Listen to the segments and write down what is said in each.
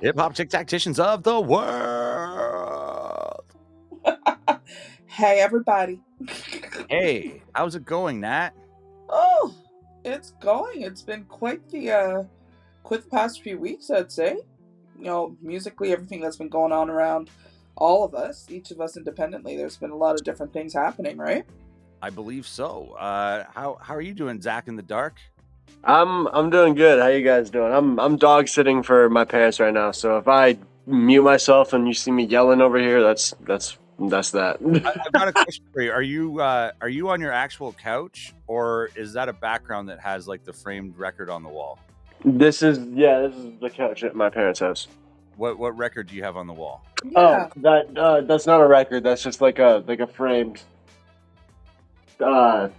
Hiphoptictacticians of the world. Hey, everybody. Hey, how's it going, Nat? Oh, it's going. It's been quite the past few weeks, I'd say. Musically, everything that's been going on around all of us, each of us independently, there's been a lot of different things happening, right? I believe so. How are you doing, Zach in the dark? I'm doing good. How you guys doing? I'm dog sitting for my parents right now. So if I mute myself and you see me yelling over here, that's that. I've got a question for you. Are you on your actual couch, or is that a background that has like the framed record on the wall? This is the couch at my parents' house. What record do you have on the wall? Yeah. That's not a record. That's just like a framed uh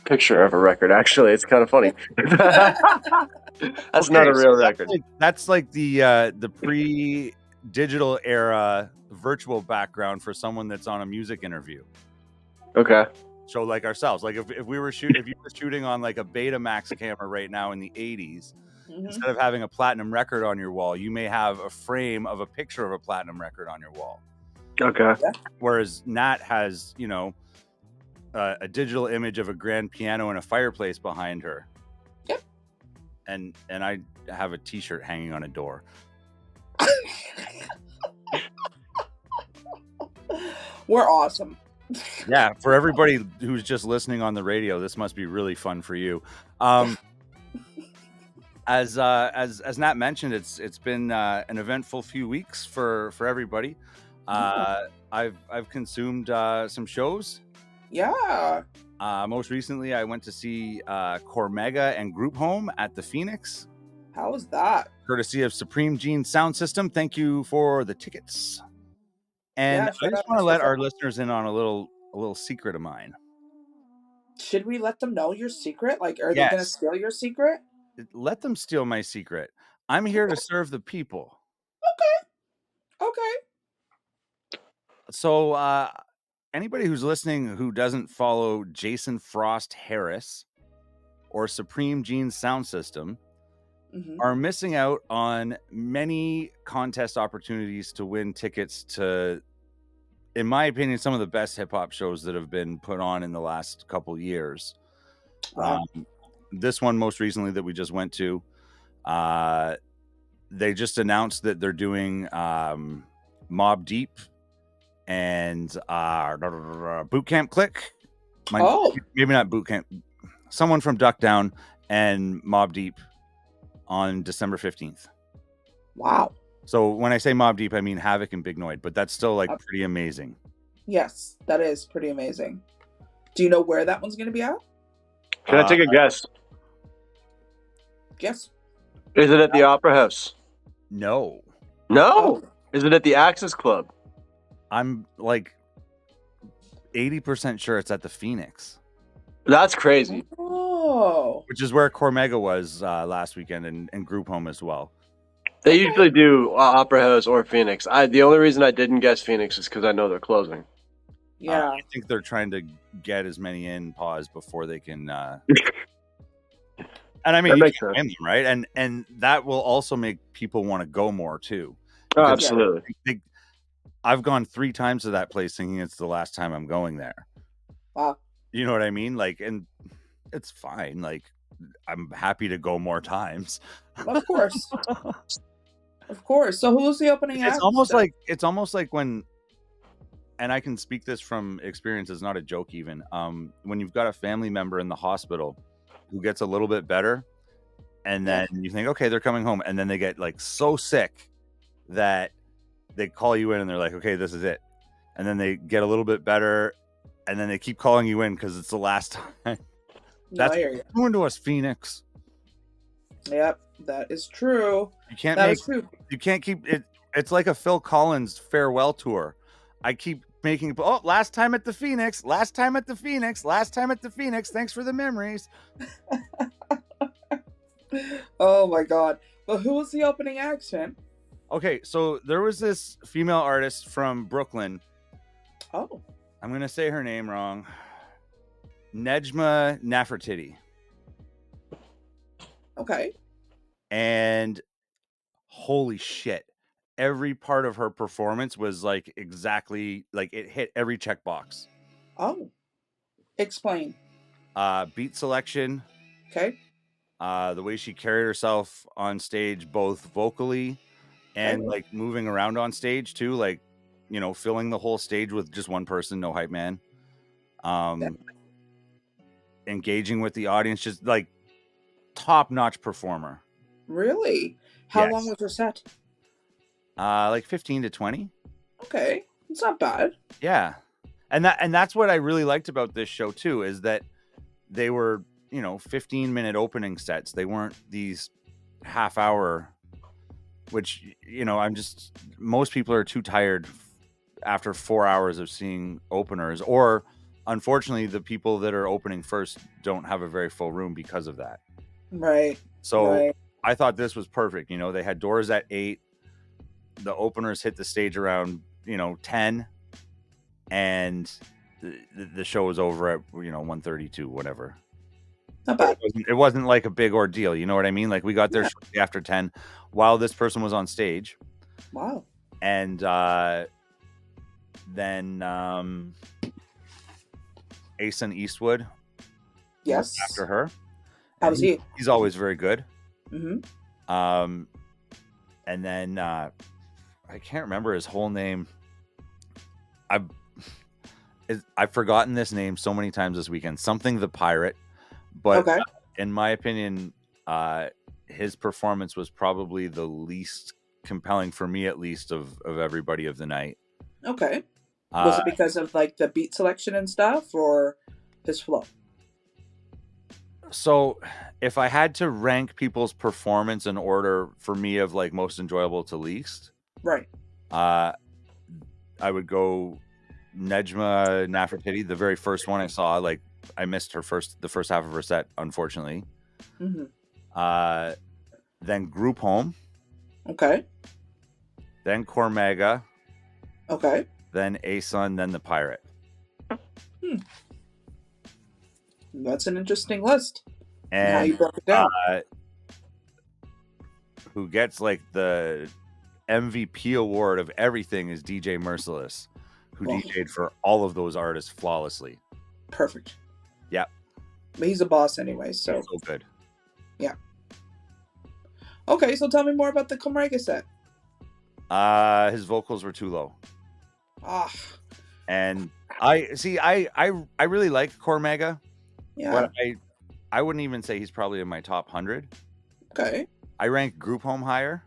picture of a record. Actually, it's kind of funny. That's not a So real record. that's like the pre-digital era virtual background for someone that's on a music interview. Okay. So like ourselves, like if you were shooting on like a Betamax camera right now in the 80s, instead of having a platinum record on your wall, you may have a frame of a picture of a platinum record on your wall. Okay. Whereas Nat has, a digital image of a grand piano and a fireplace behind her. Yep. And I have a T-shirt hanging on a door. We're awesome. Yeah, for everybody who's just listening on the radio, this must be really fun for you. As Nat mentioned, it's been an eventful few weeks for everybody. I've consumed some shows. Yeah. Most recently, I went to see Cormega and Group Home at the Phoenix. How was that? Courtesy of Supreme Gene Sound System. Thank you for the tickets. And I just want to let our listeners in on a little secret of mine. Should we let them know your secret? Like, are they going to steal your secret? Let them steal my secret. I'm here to serve the people. Okay. So, anybody who's listening who doesn't follow Jason Frost Harris or Supreme Gene Sound System are missing out on many contest opportunities to win tickets to, in my opinion, some of the best hip hop shows that have been put on in the last couple years. Wow. This one most recently that we just went to, they just announced that they're doing Mobb Deep and Boot Camp Click. Maybe not Boot Camp. Someone from Duck Down and Mobb Deep on December 15th. Wow. So when I say Mobb Deep, I mean Havoc and Big Noid, but that's still like pretty amazing. Yes, that is pretty amazing. Do you know where that one's going to be at? Can I take a guess? Guess. Is it at the Opera House? No. No? Is it at the Access Club? I'm like 80% sure it's at the Phoenix. That's crazy. Oh. Which is where Cormega was last weekend and Group Home as well. They usually do Opera House or Phoenix. The only reason I didn't guess Phoenix is because I know they're closing. Yeah. I think they're trying to get as many in pause before they can. And I mean, you can't blame them, right? And that will also make people want to go more too. Oh, absolutely. I've gone 3 times to that place thinking it's the last time I'm going there. Wow. You know what I mean? Like, and it's fine. Like, I'm happy to go more times. Of course. Of course. So who's the opening act? It's almost like when, and I can speak this from experience, it's not a joke even. When you've got a family member in the hospital who gets a little bit better, and then you think, okay, they're coming home, and then they get like so sick that they call you in and they're like, okay, this is it. And then they get a little bit better, and then they keep calling you in because it's the last time. That's what you're doing to us, Phoenix. Yep, that is true. You can't keep it. It's like a Phil Collins farewell tour. I keep making, last time at the Phoenix, last time at the Phoenix, last time at the Phoenix. Thanks for the memories. Oh my God. But who was the opening act, Finn? Okay, so there was this female artist from Brooklyn. Oh. I'm going to say her name wrong. Nejma Nefertiti. Okay. And holy shit. every part of her performance was like exactly like it hit every checkbox. Oh, explain. Beat selection, Okay. the way she carried herself on stage, both vocally Okay. and like moving around on stage too, like, you know, filling the whole stage with just one person, no hype man. Yeah. Engaging with the audience, just like top-notch performer. Really? How long Yes. was her set? Like 15 to 20. Okay. It's not bad. Yeah. And that's what I really liked about this show too, is that they were, you know, 15-minute opening sets. They weren't these half hour, which, you know, most people are too tired after 4 hours of seeing openers, or unfortunately the people that are opening first don't have a very full room because of that. Right. So Right. I thought this was perfect. You know, they had doors at 8. The openers hit the stage around, you know, 10, and the show was over at, you know, 1:32, whatever. Not But bad. it wasn't like a big ordeal, you know what I mean? Like, we got there Yeah. shortly after 10 while this person was on stage. Wow. And then Asen Eastwood was Yes. after her. How And was he? he's always very good. Mm-hmm. And then I can't remember his whole name. I've forgotten this name so many times this weekend. Something the Pirate, but Okay. in my opinion, his performance was probably the least compelling for me, at least, of everybody of the night. Okay. Was it because of like the beat selection and stuff, or his flow? So if I had to rank people's performance in order for me of like most enjoyable to least, Right. I would go Nejma Nefertiti, the very first one I saw. Like, I missed the first half of her set, unfortunately. Mm-hmm. Then Group Home, Okay. then Cormega, Okay. then Asun, then the Pirate. That's an interesting list. And how And you broke it down. who gets like the MVP award of everything is DJ Merciless, who Oh. DJ'd for all of those artists flawlessly. Perfect. Yeah. But he's a boss anyway, so. So good. Yeah. Okay, so tell me more about the Comrega set. His vocals were too low. Ah. And I really like Cormega. Yeah. But I wouldn't even say he's probably in my top 100. Okay. I rank Group Home higher.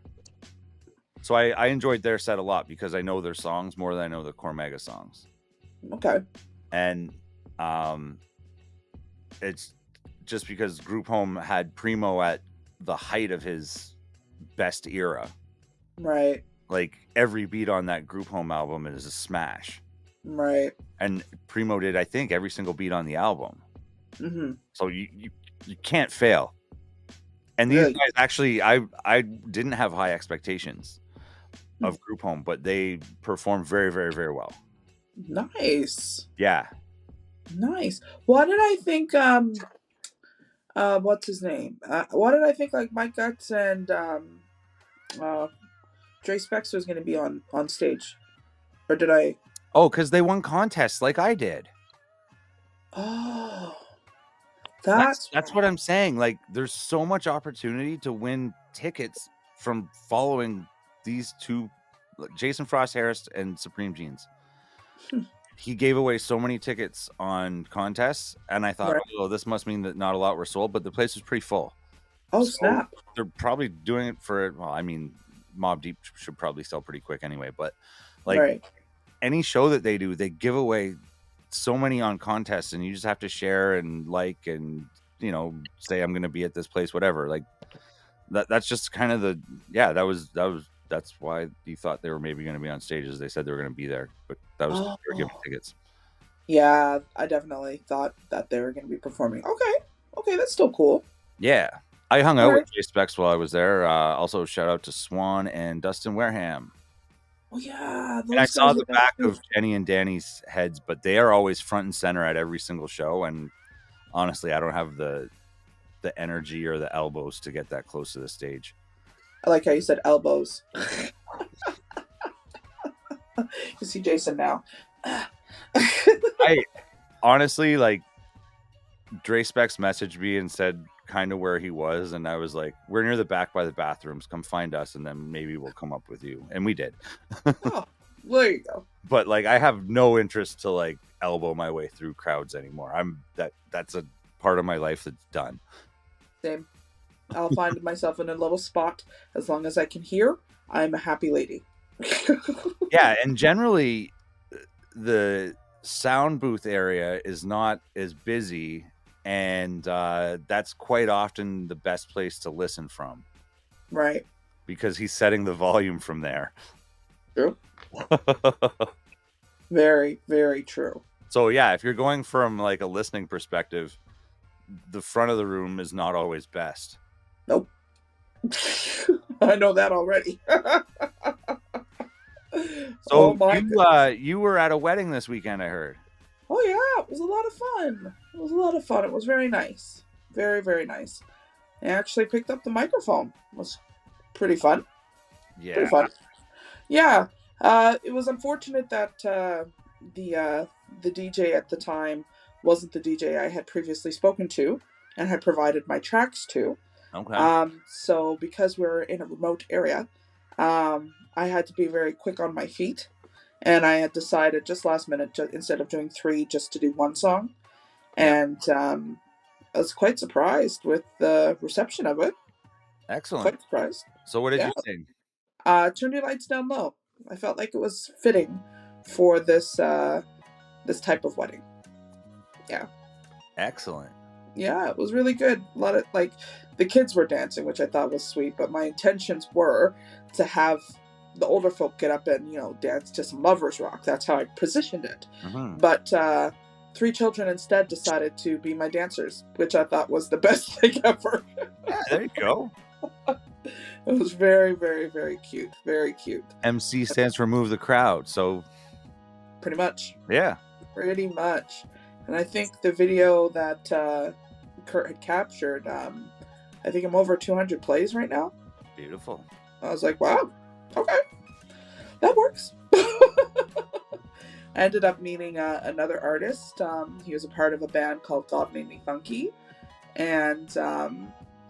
So I enjoyed their set a lot because I know their songs more than I know the Cormega songs. Okay. And it's just because Group Home had Primo at the height of his best era. Right. Like, every beat on that Group Home album is a smash. Right. And Primo did, I think, every single beat on the album. Mm-hmm. So you can't fail. And these guys, actually, I didn't have high expectations of Group Home, but they performed very, very, very well. Nice. Yeah. Nice. Why did I think what's his name? Why did I think like Mike Guts and Dre Specs was gonna be on stage? Or did I? Oh, because they won contests like I did. Oh. That's what I'm saying. Like, there's so much opportunity to win tickets from following these two, Jason Frost Harris and Supreme Jeans. He gave away so many tickets on contests, and I thought, oh, this must mean that not a lot were sold, but the place was pretty full. Oh, so snap. They're probably doing it for, well, I mean, Mobb Deep should probably sell pretty quick anyway, but like any show that they do, they give away so many on contests, and you just have to share and like, and, you know, say I'm going to be at this place, whatever. Like that's just kind of that's why you thought they were maybe going to be on stages. They said they were going to be there, but that was they were giving tickets. Yeah, I definitely thought that they were going to be performing. Okay, that's still cool. Yeah, I hung out with Jay Specs while I was there. Also, shout out to Swan and Dustin Wareham. Oh yeah, and I saw the back of Jenny and Danny's heads, but they are always front and center at every single show. And honestly, I don't have the energy or the elbows to get that close to the stage. I like how you said elbows. You see Jason now. I honestly, like, Dre Specs messaged me and said kind of where he was, and I was like, we're near the back by the bathrooms, come find us, and then maybe we'll come up with you. And we did. Oh, there you go. But like, I have no interest to like elbow my way through crowds anymore. That's a part of my life that's done. Same. I'll find myself in a little spot. As long as I can hear, I'm a happy lady. Yeah, and generally the sound booth area is not as busy, and that's quite often the best place to listen from. Right. Because he's setting the volume from there. True. Very, very true. So yeah, if you're going from like a listening perspective, the front of the room is not always best. Nope. I know that already. So you were at a wedding this weekend, I heard. Oh yeah, it was a lot of fun. It was very nice. Very, very nice. I actually picked up the microphone. It was pretty fun. Yeah. Pretty fun. Yeah. It was unfortunate that the DJ at the time wasn't the DJ I had previously spoken to and had provided my tracks to. Okay. So because we're in a remote area, I had to be very quick on my feet, and I had decided just last minute, instead of doing 3, just to do 1 song. And I was quite surprised with the reception of it. Excellent. Quite surprised. So what did you sing? Turn Your Lights Down Low. I felt like it was fitting for this type of wedding. Yeah. Excellent. Yeah, it was really good. A lot of, like, the kids were dancing, which I thought was sweet, but my intentions were to have the older folk get up and, dance to some lovers rock. That's how I positioned it. Mm-hmm. But 3 children instead decided to be my dancers, which I thought was the best thing ever. Yeah, there you go. It was very, very, very cute. Very cute. MC stands for move the crowd, so pretty much. Yeah. Pretty much. And I think the video that Kurt had captured, I think I'm over 200 plays right now. Beautiful. I was like, wow, okay, that works. I ended up meeting another artist. He was a part of a band called God Made Me Funky. And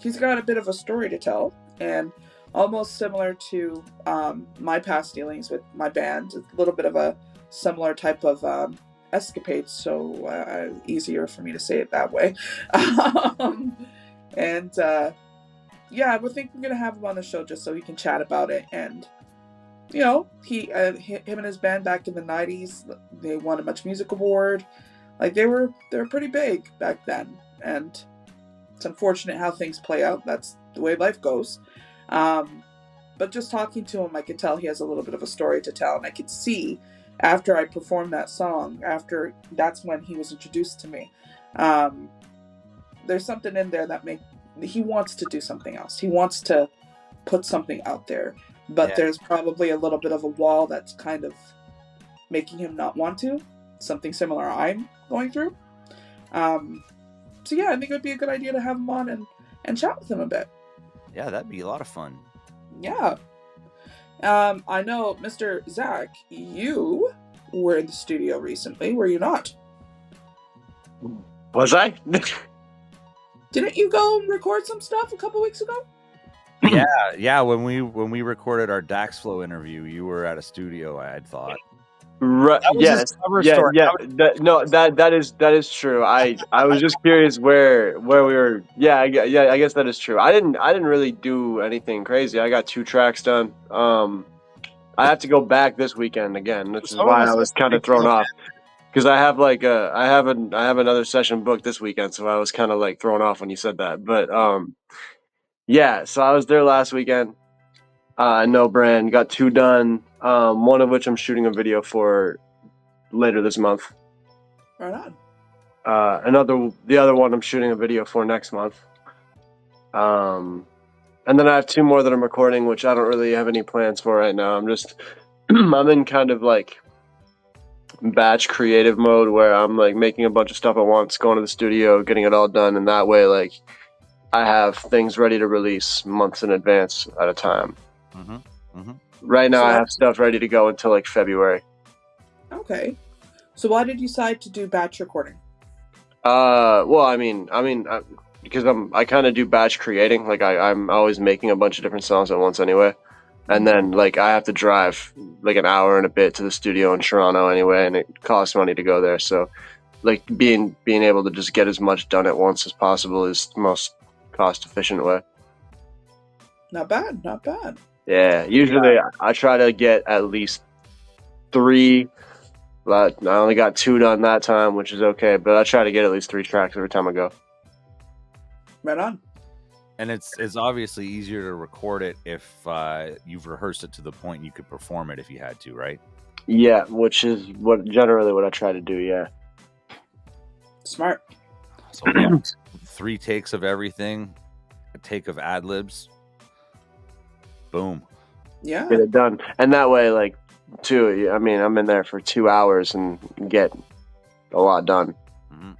he's got a bit of a story to tell. And almost similar to my past dealings with my band, a little bit of a similar type of escapade, so easier for me to say it that way. Yeah, I think I'm gonna have him on the show just so he can chat about it. And him and his band back in the 90s, they won a Much Music Award. Like, they were pretty big back then, and it's unfortunate how things play out. That's the way life goes. But just talking to him, I could tell he has a little bit of a story to tell, and I could see after I performed that song, that's when he was introduced to me. There's something in there that he wants to do something else. He wants to put something out there, but there's probably a little bit of a wall that's kind of making him not want to. Something similar I'm going through. So yeah, I think it would be a good idea to have him on and chat with him a bit. Yeah, that'd be a lot of fun. Yeah. I know, Mr. Zach, you were in the studio recently, were you not? Was I? Didn't you go and record some stuff a couple weeks ago? Yeah. When we recorded our Dax Flow interview, you were at a studio, I had thought. Right. Yes. That is true. I was just curious where we were. Yeah. I guess that is true. I didn't really do anything crazy. I got 2 tracks done. I have to go back this weekend again, which is why I was kind of thrown off. Because I have I have another session booked this weekend, so I was kind of like thrown off when you said that. But yeah. So I was there last weekend. No brand, got 2 done. One of which I'm shooting a video for later this month. Right on. The other one I'm shooting a video for next month. And then I have 2 more that I'm recording, which I don't really have any plans for right now. I'm in kind of like batch creative mode where I'm like making a bunch of stuff at once, going to the studio, getting it all done, and that way like I have things ready to release months in advance at a time. Mm-hmm. Mm-hmm. Right now, So I why? have stuff ready to go until like February. Okay. So why did you decide to do batch recording? Well, because I kind of do batch creating. Like I'm always making a bunch of different songs at once anyway, and then like I have to drive like an hour and a bit to the studio in Toronto anyway, and it costs money to go there. So like being able to just get as much done at once as possible is the most cost efficient way. Not bad, not bad. Yeah, usually I try to get at least 3. But I only got 2 done that time, which is okay. But I try to get at least 3 tracks every time I go. Right on. And it's obviously easier to record it if you've rehearsed it to the point you could perform it if you had to, right? Yeah, which is generally what I try to do. Yeah. Smart. So yeah, 3 takes of everything, a take of ad libs, boom. Yeah. Get it done, and that way, like, too. I mean, I'm in there for 2 hours and get a lot done. Mm-hmm.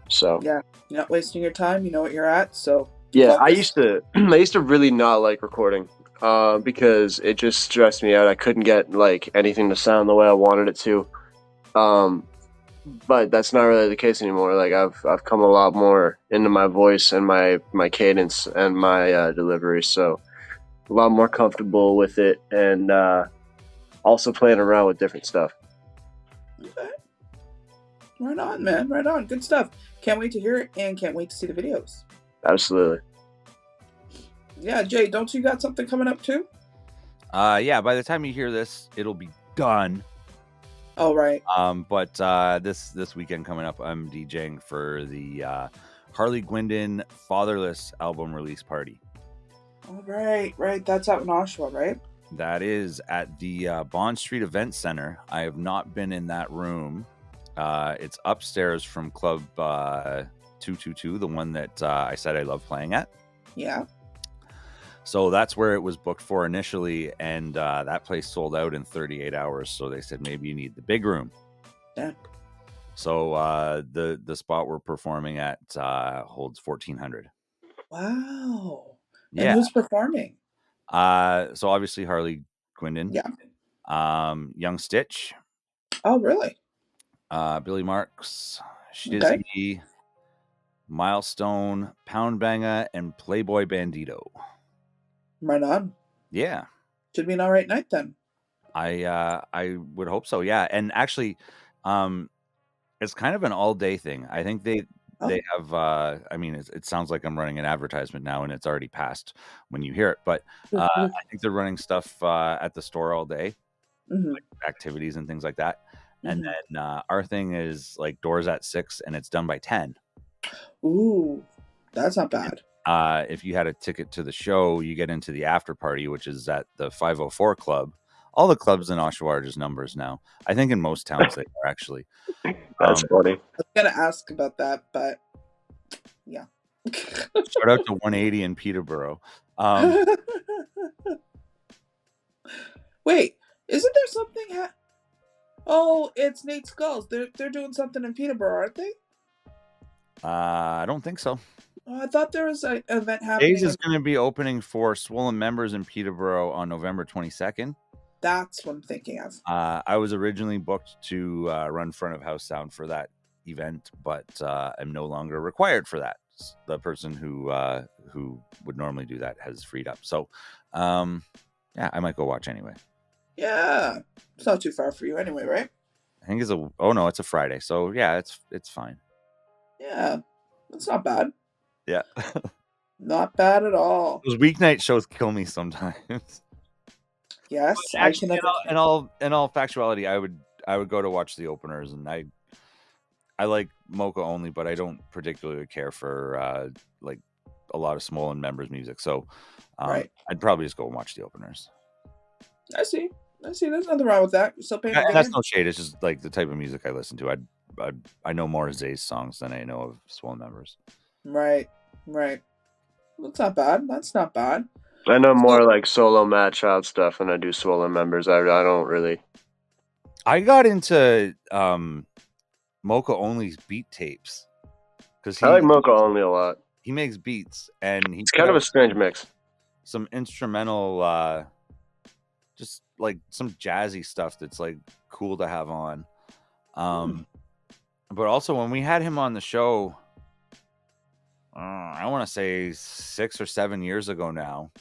So yeah, you're not wasting your time. You know what you're at, so yeah, I focus. used to really not like recording, because it just stressed me out. I couldn't get like anything to sound the way I wanted it to. But that's not really the case anymore. Like I've come a lot more into my voice and my cadence and my delivery, so a lot more comfortable with it, and also playing around with different stuff. Okay. Right on, man. Right on. Good stuff. Can't wait to hear it and can't wait to see the videos. Absolutely. Yeah, Jay, don't you got something coming up too? Yeah, by the time you hear this, it'll be done. Oh, right. But this weekend coming up, I'm DJing for the Harley Gwindon Fatherless album release party. All right, right. That's out in Oshawa, right? That is at the Bond Street Event Center. I have not been in that room. It's upstairs from Club 222, the one that I said I love playing at. Yeah. So that's where it was booked for initially, and that place sold out in 38 hours. So they said maybe you need the big room. Yeah. So the spot we're performing at holds 1,400. Wow. And Yeah. who's performing? So obviously Harley Gwindon. Yeah. Young Stitch. Oh, really? Billy Marks. Okay. Shizzy. Milestone. Pound Banga. And Playboy Bandito. Right on. Yeah. Should be an all right night then. I would hope so. Yeah. And actually, it's kind of an all day thing. I think they have. I mean, it sounds like I'm running an advertisement now, and it's already passed when you hear it. But I think they're running stuff at the store all day, like activities and things like that. And then our thing is like doors at 6, and it's done by 10. Ooh, that's not bad. If you had a ticket to the show, you get into the after party, which is at the 504 Club. All the clubs in Oshawa are just numbers now. I think in most towns they are actually. That's funny. I was gonna ask about that, but yeah. Shout out to 180 in Peterborough. Wait, isn't there something? Oh, it's Nate Skulls. They're doing something in Peterborough, aren't they? I don't think so. Oh, I thought there was an event happening. Days is going to be opening for Swollen members in Peterborough on November 22nd. That's what I'm thinking of. I was originally booked to run front of house sound for that event, but I'm no longer required for that. The person who would normally do that has freed up. So, yeah, I might go watch anyway. Yeah, it's not too far for you anyway, right? I think it's a Friday. So yeah, it's fine. Yeah, that's not bad. Yeah, not bad at all. Those weeknight shows kill me sometimes. Yes, actually, in all factuality, I would go to watch the openers, and I like Mocha only, but I don't particularly care for like a lot of Smollen members' music. So right. I'd probably just go and watch the openers. I see. There's nothing wrong with that. You're still paying. And that's no shade. It's just like the type of music I listen to. I know more Zay's songs than I know of Swollen members. Right. That's not bad. That's not bad. I know more like solo Mad Child stuff than I do Swollen members. I don't really. I got into Mocha Only's beat tapes because I like Mocha Only a lot. He makes beats, and it's kind of a strange mix. Some instrumental just like some jazzy stuff that's like cool to have on. But also when we had him on the show, I want to say 6 or 7 years ago now,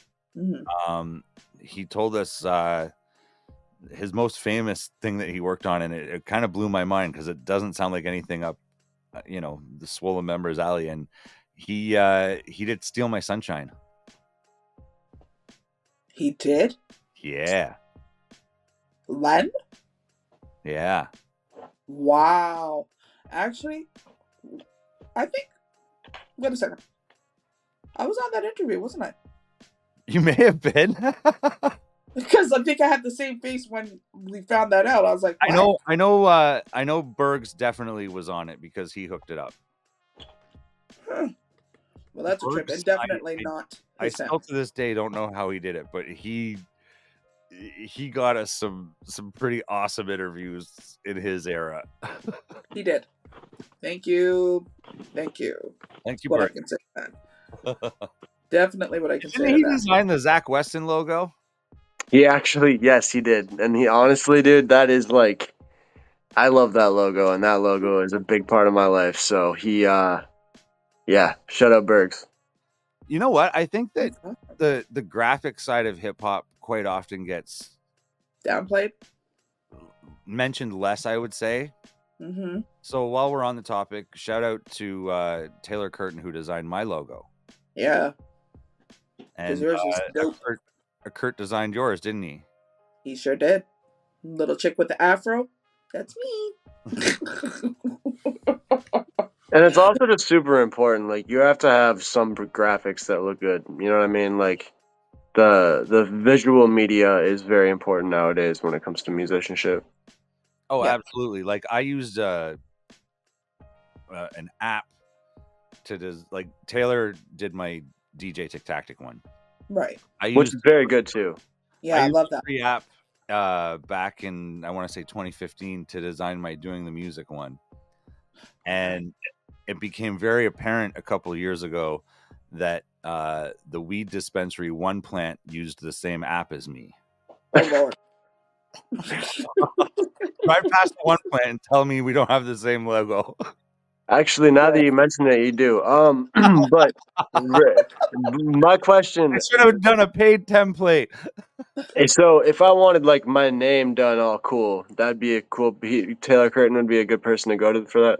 he told us his most famous thing that he worked on, and it kind of blew my mind because it doesn't sound like anything up, the Swollen Members alley. And he did Steal My Sunshine. He did? Yeah. Len? Yeah. Wow. Actually, I think. Wait a second. I was on that interview, wasn't I? You may have been. Because I think I had the same face when we found that out. I was like, what? I know Bergs definitely was on it because he hooked it up. Well, that's Bergs, a trip, and definitely not. I still to this day don't know how he did it, but he got us some pretty awesome interviews in his era. He did. Thank you. Thank you, what Bergs. I can say that. Definitely what I can say. Didn't he design the Zach Weston logo? He actually, yes, he did. And he honestly, dude, that is like, I love that logo, and that logo is a big part of my life. So he, yeah, shut up, Bergs. You know what? I think that the graphic side of hip hop quite often gets downplayed, mentioned less, I would say. So while we're on the topic, shout out to Taylor Curtin, who designed my logo. Yeah. And yours is dope. Kurt designed yours, didn't he? He sure did. Little chick with the afro. That's me. And it's also just super important. Like, you have to have some graphics that look good. You know what I mean? Like, the visual media is very important nowadays when it comes to musicianship. Oh, yeah. Absolutely. Like, I used an app to like Taylor did my DJ Tactic one. Right. Which is very good too. Yeah, I love that. Free app back in, I want to say 2015, to design my Doing the Music one. And it became very apparent a couple of years ago that the weed dispensary one plant used the same app as me. Oh Lord. Drive past the one plant and tell me we don't have the same logo. Actually, now that you mention it, you do. But my question, I should have done a paid template. So if I wanted like my name done all cool, that'd be a cool. Taylor Curtin would be a good person to go to for that.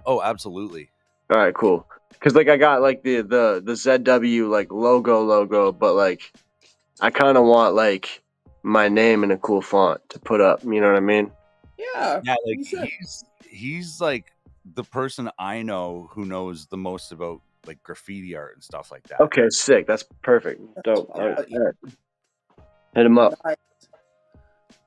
Oh, absolutely. All right, cool. Because like I got like the ZW like logo, but like I kind of want like my name in a cool font to put up. You know what I mean? Yeah. Yeah, like he's like the person I know who knows the most about like graffiti art and stuff like that. Okay, sick. That's perfect. Dope. All right. Hit him up. Nice.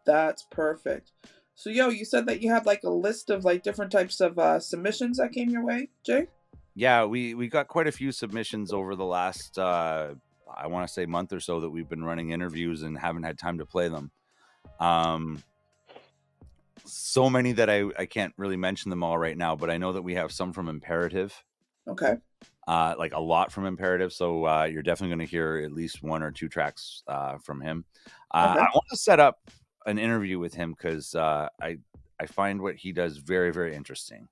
That's perfect. So, you said that you had like a list of like different types of submissions that came your way, Jay? Yeah, we got quite a few submissions over the last, I want to say month or so that we've been running interviews and haven't had time to play them. So many that I can't really mention them all right now, but I know that we have some from Imperative. Okay. Like a lot from Imperative. So you're definitely going to hear at least 1 or 2 tracks from him. I want to set up an interview with him because I find what he does very, very interesting.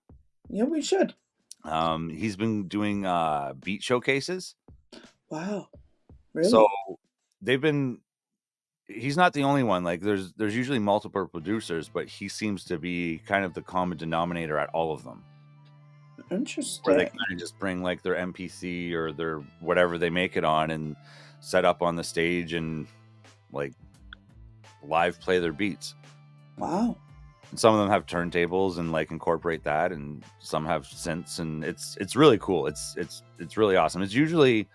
Yeah, we should. He's been doing beat showcases. Wow. Really? So he's not the only one. Like there's usually multiple producers, but he seems to be kind of the common denominator at all of them. Interesting. Where they kind of just bring like their MPC or their whatever they make it on and set up on the stage and like live play their beats. Wow. And some of them have turntables and like incorporate that, and some have synths, and it's really cool. It's really awesome. It's usually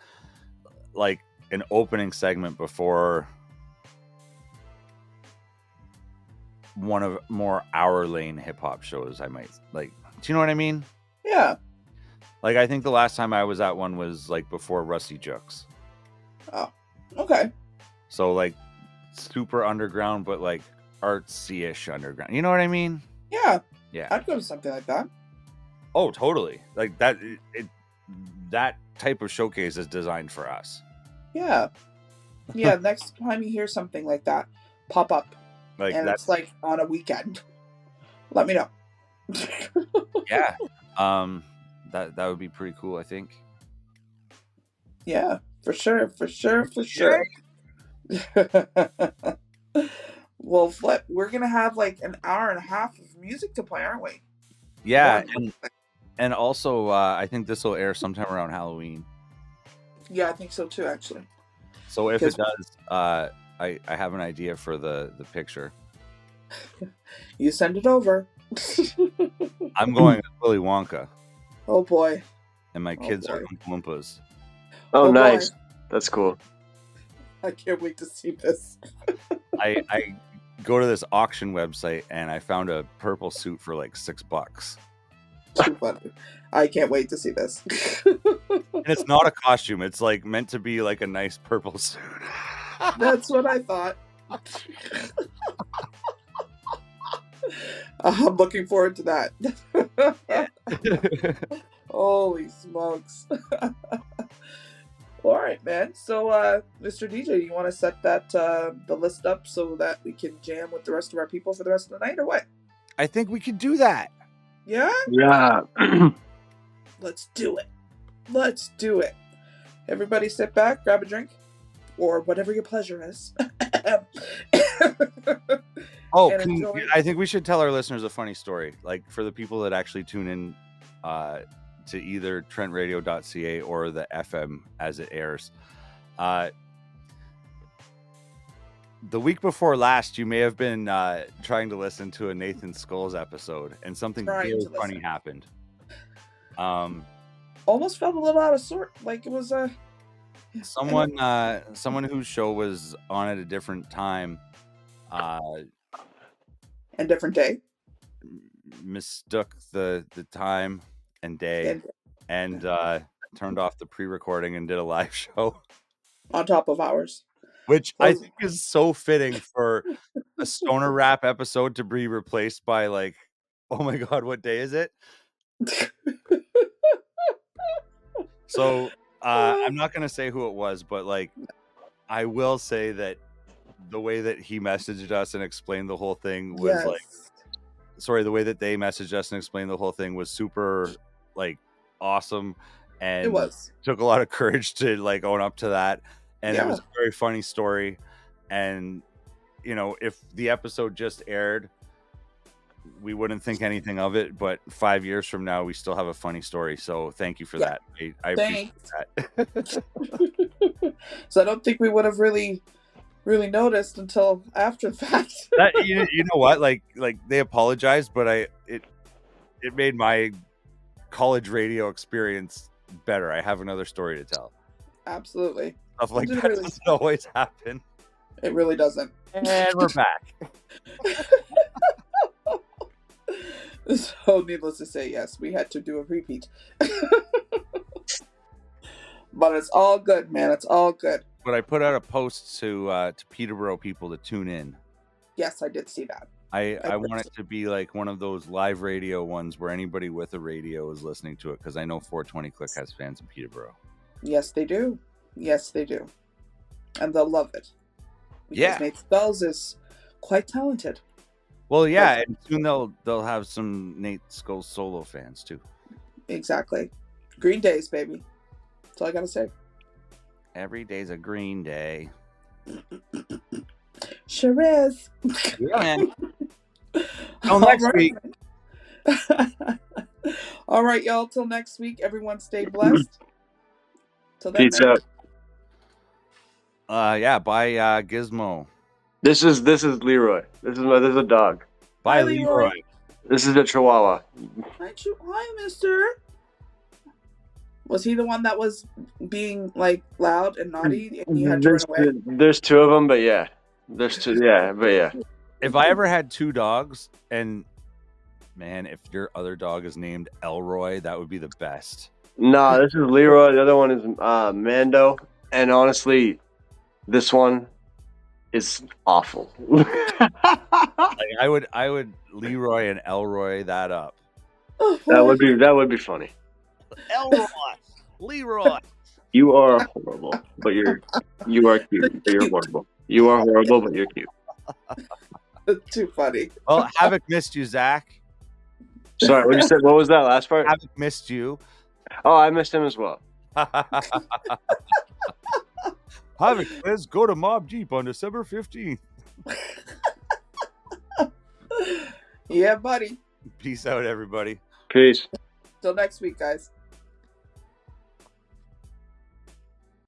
like an opening segment before one of more hour lane hip hop shows. I might like. Do you know what I mean? Yeah. Like I think the last time I was at one was like before Rusty Jukes. Oh, okay. So like super underground, but like artsy-ish underground. You know what I mean? Yeah. Yeah. I'd go to something like that. Oh, totally. Like that. That type of showcase is designed for us. Yeah. Yeah. Next time you hear something like that, pop up, Like and that's it's like on a weekend. Let me know. yeah. That would be pretty cool, I think. Yeah, for sure. Well, Flip, we're gonna have like an hour and a half of music to play, aren't we? Yeah, More. and also I think this will air sometime around Halloween. Yeah, I think so too, actually. So if it does, I have an idea for the picture. You send it over. I'm going Willy Wonka. Oh boy. And my kids are Oompa Loompas. Oh, nice. Boy. That's cool. I can't wait to see this. I go to this auction website and I found a purple suit for like $6. Too funny. I can't wait to see this. And it's not a costume. It's like meant to be like a nice purple suit. That's what I thought. I'm looking forward to that. Holy smokes. All right, man. So, Mr. DJ, you want to set that the list up so that we can jam with the rest of our people for the rest of the night, or what? I think we could do that. Yeah? Yeah. Let's do it. Let's do it. Everybody sit back, grab a drink, or whatever your pleasure is. Oh, I think we should tell our listeners a funny story. Like for the people that actually tune in to either trentradio.ca or the FM as it airs. The week before last, you may have been trying to listen to a Nathan Skulls episode, and something very funny happened. Almost felt a little out of sort. Like it was someone whose show was on at a different time. And different day. Mistook the time and day and turned off the pre-recording and did a live show on top of ours, which I think is so fitting for a stoner rap episode to be replaced by like, oh my god, what day is it? So I'm not gonna say who it was, but like I will say that the way that he messaged us and explained the whole thing was the way that they messaged us and explained the whole thing was super like awesome, and it was took a lot of courage to like own up to that, and it was a very funny story. And you know, if the episode just aired, we wouldn't think anything of it, but 5 years from now we still have a funny story, so thank you for that. I appreciate that. So I don't think we would have really noticed until after the fact. That, you know what, like they apologized, but it made my college radio experience better. I have another story to tell. Absolutely. Stuff like that doesn't always happen. It really doesn't. And we're back. So needless to say, yes, we had to do a repeat. But it's all good, man. It's all good. But I put out a post to Peterborough people to tune in. Yes, I did see that. I want it to be like one of those live radio ones where anybody with a radio is listening to it, because I know 420 Click has fans in Peterborough. Yes, they do. Yes, they do. And they'll love it. Because Nate Skulls is quite talented. Well, yeah, and soon they'll have some Nate Skulls solo fans too. Exactly. Green Days, baby. That's all I gotta say. Every day's a green day. Sure is. Yeah, man. Till next week. All right, y'all. Till next week. Everyone stay blessed. Till then, peace out. Yeah, bye Gizmo. This is Leroy. This is a dog. Bye, Leroy. This is a Chihuahua. Hi, mister. Was he the one that was being like loud and naughty and you had to run away? There's two of them, but yeah. There's two, yeah, but yeah. If I ever had two dogs, and man, if your other dog is named Elroy, that would be the best. Nah, this is Leroy. The other one is Mando. And honestly, this one is awful. Like, I would Leroy and Elroy that up. Oh, that would be funny. Elroy, Leroy. You are horrible, but you are cute. But you're horrible. You are horrible, but you're cute. Too funny. Well, Havoc missed you, Zach. Sorry, what you said? What was that last part? Havoc missed you. Oh, I missed him as well. Havoc says go to Mob Jeep on December 15th. Yeah, buddy. Peace out, everybody. Peace. Till next week, guys.